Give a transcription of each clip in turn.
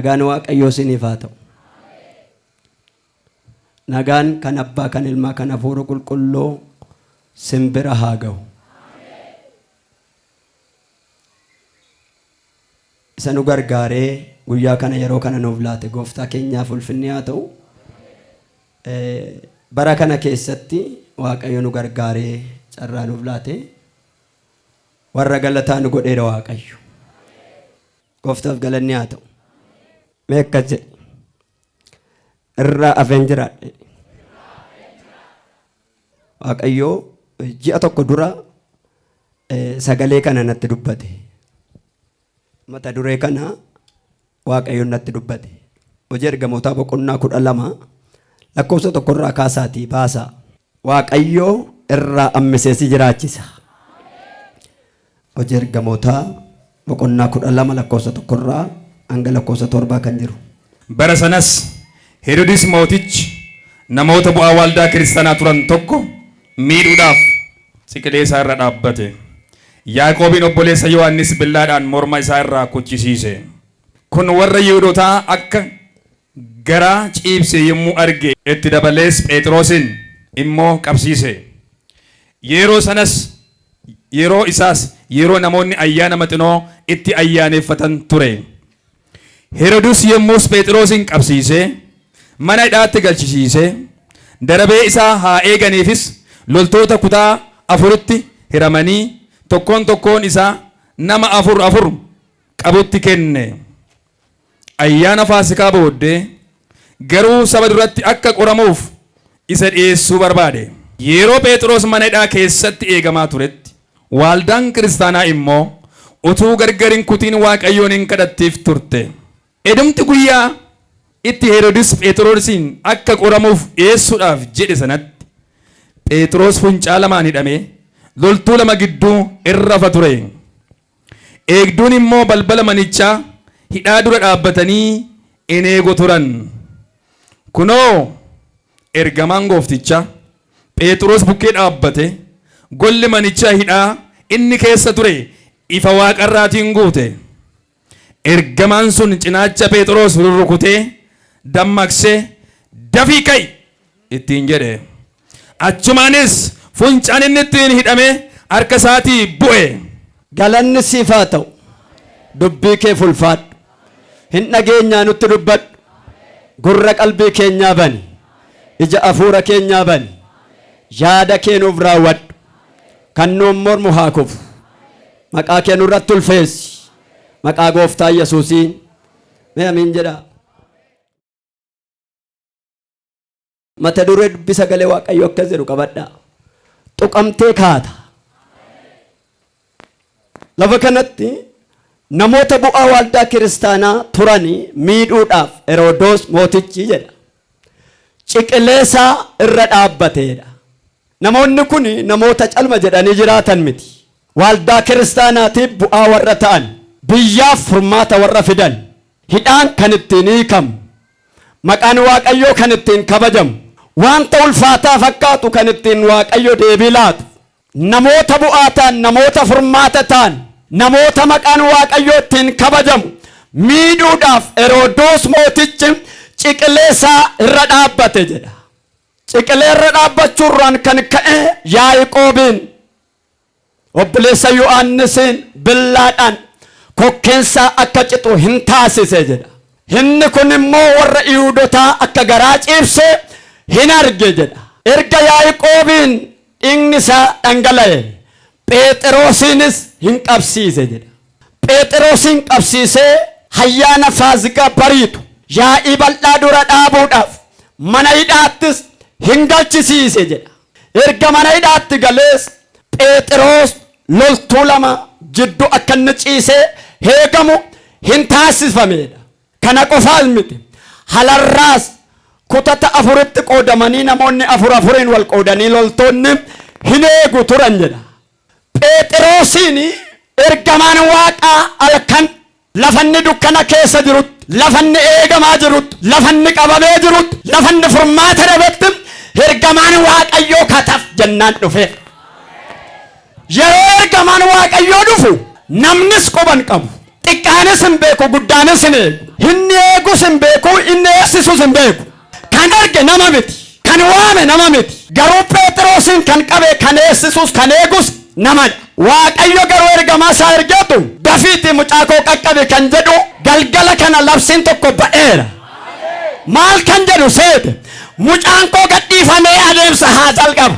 Nagaan Waaqayyoo isiniif haa ta'u. Nagaan kan Abbaa, kan Ilmaa, kan Hafuura Qulqulluu simbira haa ga'u. Isa nu gargaaree guyyaa kana yeroo kana nuuf laate Gooftaa keenyaaf ulfinni haa ta'u. Bara kana keessatti Waaqayyo nu gargaaree carraa nuuf laate warra galataa nu godheera Waaqayyo. Gooftaaf galanni haa ta'u. Mee akkas jedhe irraa hafeen jiraadhe. Waaqayyo ji'a tokko dura sagalee kana natti dubbate. Mata duree kana Waaqayyo natti dubbate. Hojii Ergamootaa boqonnaa 12 lakkoofsa 1 irraa kaasaatii baasaa. Waaqayyo irraa ammisee si jiraachisa. Hojii Ergamootaa boqonnaa 12 lakkoofsa 1 irraa hanga lakkoofsa 7 kan jiru. Bara sanas Heroodis mootichi namoota bu'aa waldaa kiristaanaa turan tokko miidhuudhaaf siqilee isaa irra dhaabbate. Yaaqoobiin obboleessa Yohaannis billaadhaan morma isaa irraa kuchisiise. Kun warra Yihuudootaa akka garaa ciibse yommuu arge itti dabalees Phexrosin immoo qabsiise. Yeroo isaas yeroo namoonni ayyaana maxinoo itti ayyaaneffatan ture. Heroodis yommus Phexrosin qabsiise mana hidhaatti galchisiise. Darabee isaa haa eeganiifis loltoota kutaa 4tti hiramanii tokkoon isaa nama 4 qabutti kenne. Ayyaana Faasikaa booddee garuu saba duratti akka qoramuuf isa dhiyeessuu barbaade. Yeroo Phexros mana hidhaa keessatti eegamaa turetti waldaan kiristaanaa immoo utuu gargar hin kutiin Waaqayyoon hin kadhattiif turte. Edumti guyyaa itti Heroodis Phexrosin akka qoramuuf dhiyeessuudhaaf jedhe sanatti Phexros funcaa lamaan hidhamee loltuu 2 gidduu irra ture. Eegduun immoo balbala manichaa hidhaa dura dhaabbatanii in eegu turan. Kunoo ergamaan Gooftichaa Phexros bukkee dhaabbate. Golli manichaa hidhaa inni keessa ture ifa waaqarraatiin guute. Ergamaan sun cinaacha Phexros rurrukutee dammaqsee dafii ka'i ittiin jedhe. Achumaanis funcaan inni ittiin hidhame harka isaatii bu'e. Galanni siif haa ta'u. Dubbii kee fulfaadhu. Hin dhageenyaa nutti dubbadhu. Gurra qalbii keenyaa bani. Ija hafuura keenyaa bani. Yaada kee nuuf raawwadhu. Kan nuun mormu haa kufu. Maqaa kee nurratti ulfeessi. Maqaa Gooftaa Yesuusiin. Mee amiin jedhaa. Mata duree dubbii sagalee Waaqayyoo akkas jedhu qabadhaa. Tuqamtee kaata. Lafa kanatti namoota bu'aa waldaa kiristaanaa turanii miidhuudhaaf Heroodis mootichi jedha ciqileesaa irra dhaabbateedha. Namoonni kun namoota calma jedhanii jiraatan miti. Waldaa kiristaanaatiif bu'aa warra ta'an, biyyaaf furmaata warra fidan, hidhaan kan ittiin hiikamu, maqaan Waaqayyoo kan ittiin kabajamu, wanta ulfaataa fakkaatu kan ittiin Waaqayyo deebii laatu, namoota bu'aa ta'an, namoota furmaata ta'an, namoota maqaan Waaqayyoo ittiin kabajamu miidhuudhaaf Heroodis mootichi ciqileesaa irra dhaabbate jedha. Ciqilee irra dhaabbachuurraan kan ka'e Yaaqoobiin obboleessa Yohaannisiin billaadhaan kokkeensaa akka cixu hin taasise jedha. Inni kun immoo warra Yihuudootaa akka garaa ciibse hin arge jedha. Erga Yaaqoobiin dhiigni isaa dhangala'e Phexrosinis hin qabsiise jedha. Phexrosin qabsiisee ayyaana Faasikaa bariitu yaa'ii bal'aa dura dhaabuudhaaf mana hidhaattis hin galchisiise jedha. Erga mana hidhaatti galees Phexros loltuu 2 jidduu akka inni ciisee eegamu hin taasifamedha. Kana qofaas miti. Halarraas kutata 4tti qoodamanii namoonni 4 wal qoodanii loltoonni hin eegu turan jedha. Phexrosin ergamaan Waaqaa halkan lafanni dukkana keessa jirutti, lafanni eegamaa jirutti, lafanni qabamee jirutti, lafanni furmaata dhabetti ergamaan Waaqayyoo kataf jennaan dhufe. Yeroo ergamaan Waaqayyoo dhufu namnis quban qabu. Xiqqaanis hin beeku, guddaanis hin eegu. Inni eegus hin beeku, inni eegsisus hin beeku. Kan arge nama miti, kan waame nama miti. Garuu Phexrosin kan qabe, kan eegsisus, kan eegus namadha. Waaqayyo garuu ergamaa isaa ergeetu dafiitii mucaa koo qaqqabe kan jedhu galgala kana labsiin tokko ba'eera. Maal kan jedhu seete mucaan koo gadhiifamee adeemsa haa jalqabu.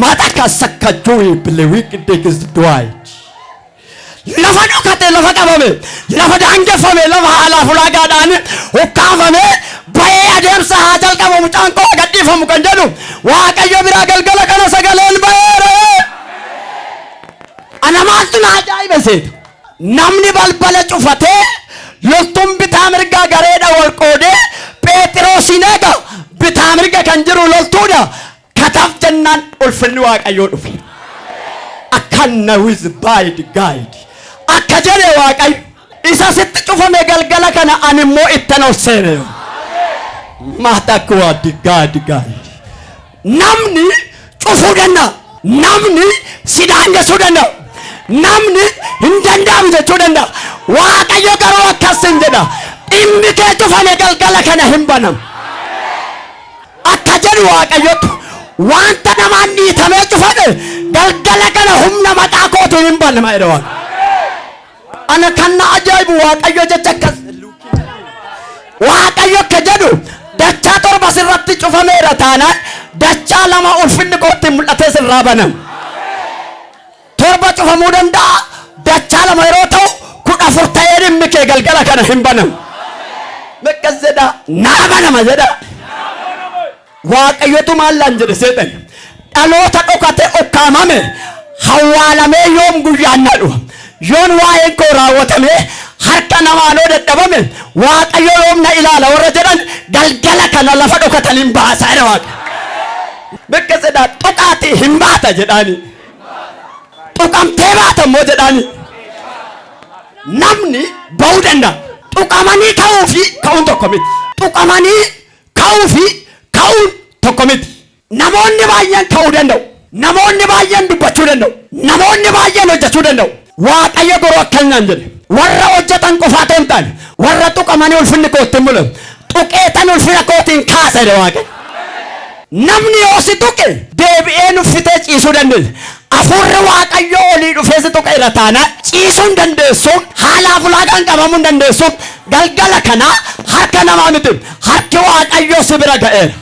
Mata kasakka jooyi bileewii qiddeegis du'aayi. Lafa dhokate, lafa qabame, lafa daangeffame, lafa haalaaf ulaagaadhaan hukkaafame ba'ee adeemsa haa jalqabu mucaan koo gadhiifamu kan jedhu Waaqayyo biraa galgala kana sagaleen ba'eera. Ana maaltu na ajaa'iba seetu. Namni balbala cufatee loltuun bitaa mirgaa gareedha wal qoodee Phexrosin eega bitaa mirga kan jiru loltuudha. Kataaf jennaan ulfinni Waaqayyoo dhufe. Akkanna with bide guide. Akka jedhe Waaqayyo isa sitti cufame galgala kana ani immoo ittan ol seene. Maata kuwa digaa. Namni cufuu danda'a. Namni si daangesuu danda'a. Namni hin danda'amu jechuu danda'a. Waaqayyo garuu akkas hin jedha. Dhimmi kee cufame galgala kana hin banamu. Akka jedhu Waaqayyotu wanta namaan dhiitamee cufame galgala kana humna maqaa kootiin hin banama jedha Waaqayyo. Ana kan na ajaa'ibu Waaqayyo jecha akkas. Waaqayyo akka jedhu dachaa torba sirratti cufameera taanaan dachaa lama ulfinni kootti mul'atee sirraa banama. Torba cufamuu danda'a. Dachaa lama yeroo ta'u 14 ta'ee dhimmi kee galgala kana hin banamu. Meeqas jedha naa banama jedha. Waaqayyotu maallaan jedhe seetan dhaloota dhokate ukkaamame hawwaalamee yoom guyyaan na dhufa. Yoon waa'een koo raawwatame harka namaanoo dadhabame Waaqayyo yoom na ilaala warra jedhan galgala kana lafa dhokataniin baasaa jedha Waaqa. Meeqas jedha tuqaatii hin baata jedhaani. Tuqamtee baata immoo jedhaani. Namni ba'uu danda'a. Tuqamanii ka'uu fi ka'uun tokko miti. Tuqamanii ka'uu fi ka'uun tokko miti. Namoonni baay'een ka'uu danda'u. Namoonni baay'een dubbachuu danda'u. Namoonni baay'een hojjechuu danda'u. Waaqayyo garuu akkanaan jedhe warra hojjetan qofaa ta'uu hin taane warra tuqamanii ulfinni kootti mul'atu tuqeetan ulfina kootiin kaasa jedhe Waaqayyo. Namni yoo si tuqe deebi'ee nuffitee ciisuu dandeessa. Afurri Waaqayyo olii dhufee si tuqa irra taanaan ciisuu hin dandeessu. Haalaaf ulaagaan qabamuu hin dandeessu. Galgala kana harka namaa miti harki Waaqayyo si bira ga'eera.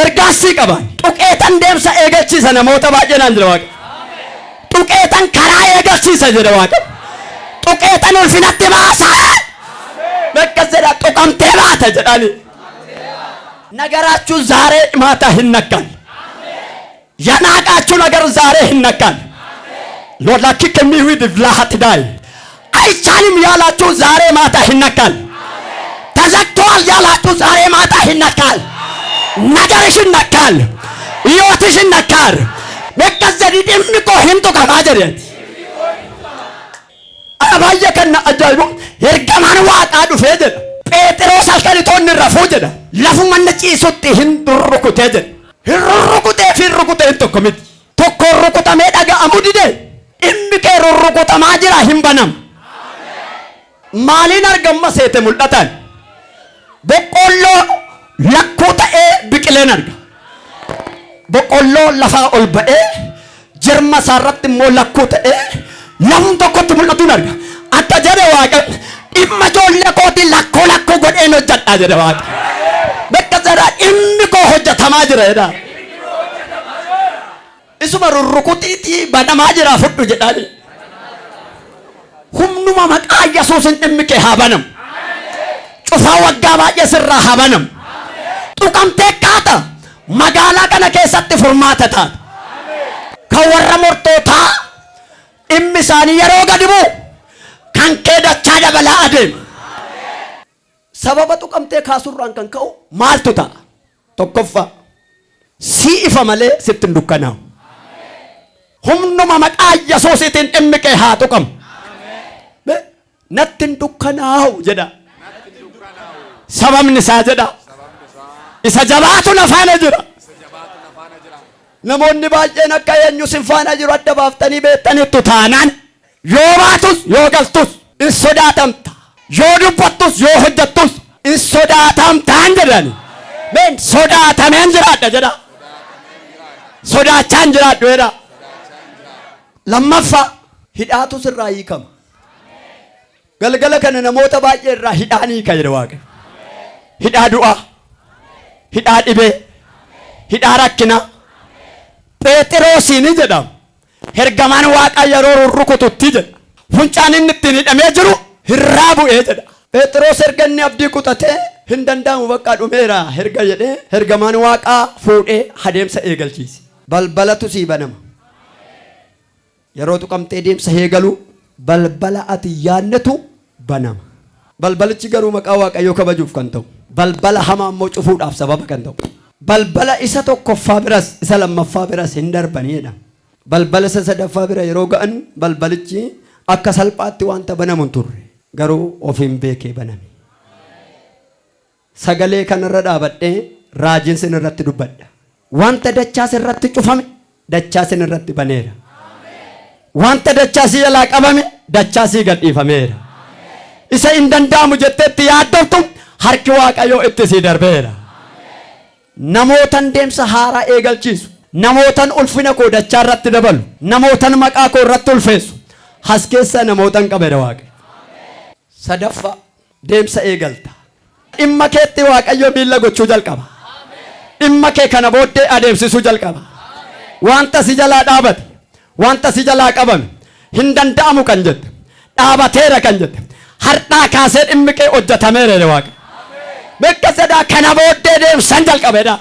Ergaasii qaban tuqeetan deemsa eegalchiisa namoota baay'eenaan jira Waaqayyo. Tuqeetan karaa eegalchiisa jedha Waaqayyo. Tuqeetan ulfinatti baasa. Meeqas jedha tuqamtee baata jedhani. Nagaraችሁ ዛሬ ማታ ይነካል። የናቃችሁ ነገር ዛሬ ይነካል። ሎላኪ ከሚውድ ብላሃት ዳይ አይቻልም ያላችሁ ዛሬ ማታ ይነካል። ተዘግቷል ያላችሁ ዛሬ ማታ ይነካል። ነገርሽ ይነካል። ሕይወትሽ ይነካል። መቀዘድ ድምቆ ሂንቱ ከማጀረት አባየ ከና አጃይቡ የርገማን ዋጣ ዱፌ ጀደ Phexros halkanitoonni rafuu jedha. Lafuma na ciisutti hin rukutee jedha. Hin rukutee fi rukuteen tokko miti. Tokko rukutamee dhaga'amuu dide dhimmi kee rukutamaa jira hin banamu. Maaliin argamma seete mul'atan? Boqqolloo lakkuu ta'ee biqileen arga. Boqqolloo lafaa ol ba'ee jirma isaarratti immoo lakkuu ta'ee lafum tokkotti mul'atuun arga. Akka jedhe Waaqayyo dhimma ijoollee kooti lakkoo godheen hojjedhaa jedhe Waaqa. Bakka jara dhimmi koo hojjetamaa jira jedha. Isuma rurrukutiitii banamaa jira fudhu jedhaani. Humnuma maqaa Yesuusin dhimmi kee haa banamu. Cufaa waggaa baay'ee sirraa haa banamu. Tuqamtee kaata magaalaa kana keessatti furmaata taata. Kan warra mortootaa dhimmi isaanii yeroo gadi bu'u kan kee dachaa dabalaa adeemu. Sababa tuqamtee kaasurraan kan ka'u maaltu ta'a? Tokkoffaa si ifa malee sitti hin dukkanaa'u. Humnuma maqaa Yesuusiitiin dhimmi kee haa tuqamu. Natti hin dukkanaa'u jedha. Sababni isaa jedha. Isa jabaatu na faana jira. Namoonni baay'een akka eenyu sin faana jiru adda baaftanii beektaniittu taanaan yoo baatus yoo galtus hin sodaatamta. yoo dubbattus yoo hojjettus in sodaatamtaan jedhani. Men sodaatameen jiraadha jedha. Sodaachaan jiraadhu jedha. Lammaffaa hidhaatu sirraa hiikama. Galgala kana namoota baay'ee irraa hidhaan hiika jedha Waaqayyo. Hidhaa du'aa, hidhaa dhibee, hidhaa rakkina. Phexroosiin jedhama. Ergamaan Waaqaa yeroo rukututti jedha. Funcaan inni ittiin hidhamee jiru hirraa bu'ee jedha. Phexros erga inni abdii kutatee hin danda'amu bakka dhumeera erga jedhee ergamaan Waaqaa fuudhee adeemsa eegalchiise. Balbalatu sii banama. Yeroo tuqamtee deemsa eegalu balbala ati yaadnetu banama. Balbalichi garuu maqaa Waaqayyoo kabajuuf kan ta'u. Balbala hamaa immoo cufuudhaaf sababa kan ta'u. Balbala isa tokkoffaa biras isa lammaffaa biras hin darbaniidha. Balbala isa sadaffaa bira yeroo ga'an balbalichi akka salphaatti wanta banamu hin turre. Garuu ofiin beekee baname. Sagalee kanarra dhaabadhee raajiin sin irratti dubbadha. Wanta dachaa irratti cufame dachaa sin irratti baneera. Wanta dachaa si jalaa qabame dachaa si gadhiifameera. Isa hin danda'amu jetteetti yaaddoftu harki Waaqayyoo itti si darbeera. Namootan deemsa haaraa eegalchiisu. Namootan ulfina koo dachaa irratti dabalu. Namootan maqaa koo irratti ulfeessu. Has keessa namootan qabeera Waaqayyo. Sadaffaa deemsa eegalta. Dhimma keetti Waaqayyo miila gochuu jalqaba. Dhimma kee kana booddee adeemsisuu jalqaba. Wanta si jalaa dhaabate, wanta si jalaa qabame, hin danda'amu kan jette, dhaabateera kan jette, har'aa kaasee dhimmi kee hojjetameera Waaqayyo. Bakka sadaa kana booddee deemsan jalqabeedha.